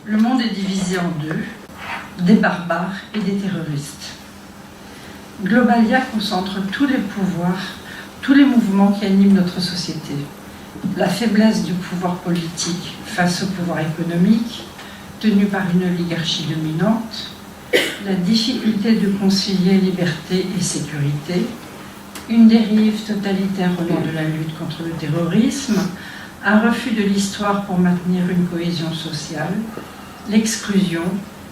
Le monde est divisé en deux, des barbares et des terroristes. Globalia concentre tous les pouvoirs, tous les mouvements qui animent notre société. La faiblesse du pouvoir politique face au pouvoir économique, tenu par une oligarchie dominante, la difficulté de concilier liberté et sécurité, une dérive totalitaire au nom de la lutte contre le terrorisme, un refus de l'histoire pour maintenir une cohésion sociale, l'exclusion,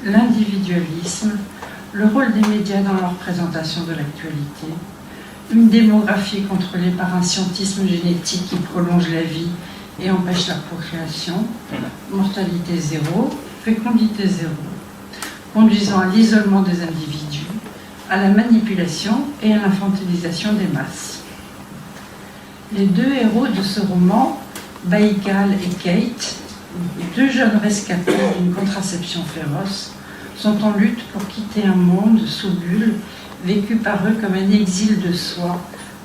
l'individualisme, le rôle des médias dans leur présentation de l'actualité, une démographie contrôlée par un scientisme génétique qui prolonge la vie et empêche la procréation, mortalité zéro, fécondité zéro, conduisant à l'isolement des individus, à la manipulation et à l'infantilisation des masses. Les deux héros de ce roman, Baïkal et Kate, deux jeunes rescapés d'une contraception féroce, sont en lutte pour quitter un monde sous bulle, vécu par eux comme un exil de soi,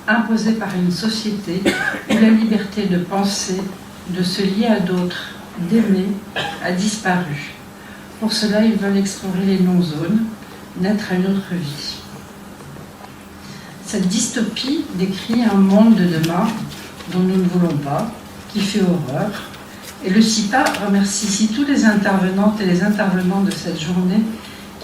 imposé par une société où la liberté de penser, de se lier à d'autres, d'aimer, a disparu. Pour cela, ils veulent explorer les non-zones, naître à une autre vie. Cette dystopie décrit un monde de demain dont nous ne voulons pas, qui fait horreur. Et le CIPA remercie ici tous les intervenantes et les intervenants de cette journée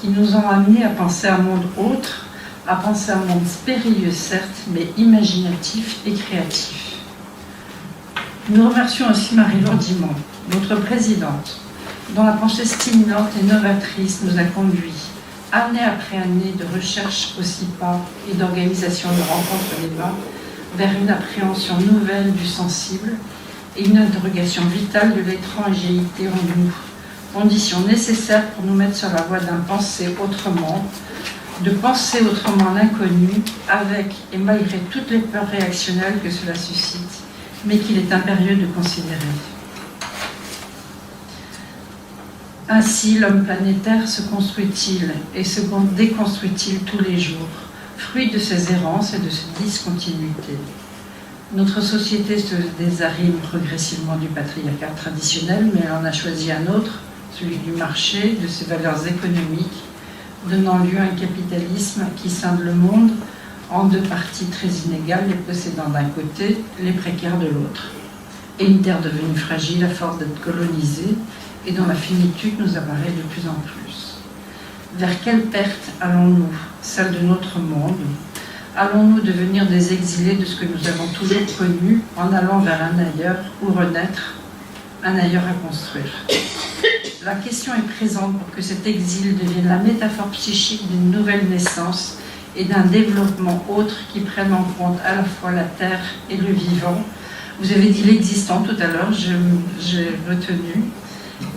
qui nous ont amenés à penser un monde autre, à penser un monde périlleux certes, mais imaginatif et créatif. Nous remercions aussi Marie-Laure Dimond, notre présidente, dont la pensée stimulante et novatrice nous a conduits, année après année de recherche au CIPA et d'organisation de rencontres et débats, vers une appréhension nouvelle du sensible et une interrogation vitale de l'étrangéité en nous, condition nécessaire pour nous mettre sur la voie d'un penser autrement, de penser autrement l'inconnu, avec et malgré toutes les peurs réactionnelles que cela suscite, mais qu'il est impérieux de considérer. Ainsi, l'homme planétaire se construit-il et se déconstruit-il tous les jours, fruit de ses errances et de ses discontinuités. Notre société se désarime progressivement du patriarcat traditionnel, mais elle en a choisi un autre, celui du marché, de ses valeurs économiques, donnant lieu à un capitalisme qui scinde le monde en deux parties très inégales, les possédants d'un côté, les précaires de l'autre. Et une terre devenue fragile à force d'être colonisée et dont la finitude nous apparaît de plus en plus. Vers quelle perte allons-nous? Celle de notre monde? Allons-nous devenir des exilés de ce que nous avons toujours connu en allant vers un ailleurs où renaître, un ailleurs à construire? La question est présente pour que cet exil devienne la métaphore psychique d'une nouvelle naissance et d'un développement autre qui prenne en compte à la fois la terre et le vivant. Vous avez dit l'existant tout à l'heure, j'ai retenu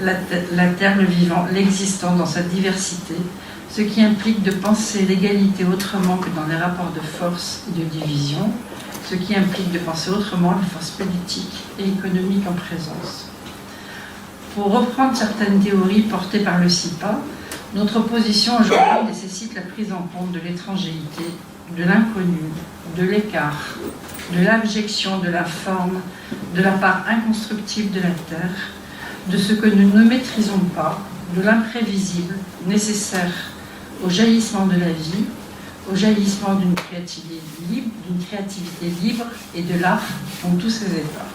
la terre, le vivant, l'existant dans sa diversité, ce qui implique de penser l'égalité autrement que dans les rapports de force et de division, ce qui implique de penser autrement les forces politiques et économiques en présence. Pour reprendre certaines théories portées par le CIPA, notre position aujourd'hui nécessite la prise en compte de l'étrangéité, de l'inconnu, de l'écart, de l'abjection de la forme, de la part inconstructible de la Terre, de ce que nous ne maîtrisons pas, de l'imprévisible nécessaire au jaillissement de la vie, au jaillissement d'une créativité libre et de l'art dans tous ses états.